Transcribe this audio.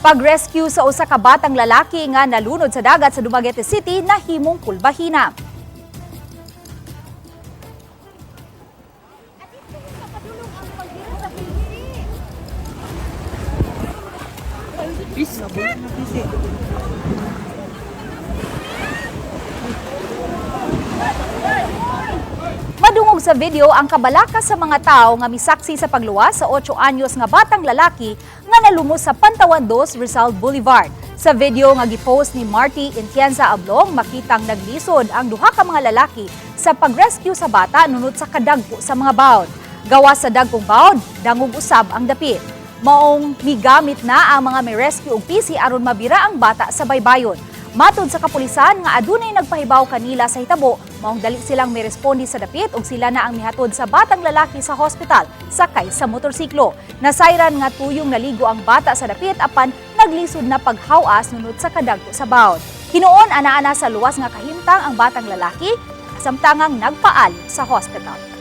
Pag-rescue sa usa ka batang lalaki nga nalunod sa dagat sa Dumaguete City nahimong pulbahina. Madungog sa video ang kabalaka sa mga tao nga misaksi sa pagluwas sa 8 anyos nga batang lalaki nga nalumos sa Pantawan 2 Rizal Boulevard. Sa video nga gipost ni Marty Entienza Ablong, makitang naglisod ang duha ka mga lalaki sa pag-rescue sa bata nunod sa kadagpo sa mga bawd. Gawas sa dagkong bawd, dangog usab ang dapit. Maong migamit na ang mga may rescue og PC aron mabira ang bata sa baybayon. Matod sa kapulisan nga adunay nagpahibaw kanila sa hitabo, maong dali silang may respondi sa dapit ug sila na ang mihatod sa batang lalaki sa hospital sakay sa motorsiklo. Nasayran nga tuyong naligo ang bata sa dapit apan naglisod na paghawas nunod sa kadagko sa bawd. Hinuon ana-ana sa luwas nga kahimtang ang batang lalaki, samtangang nagpaal sa hospital.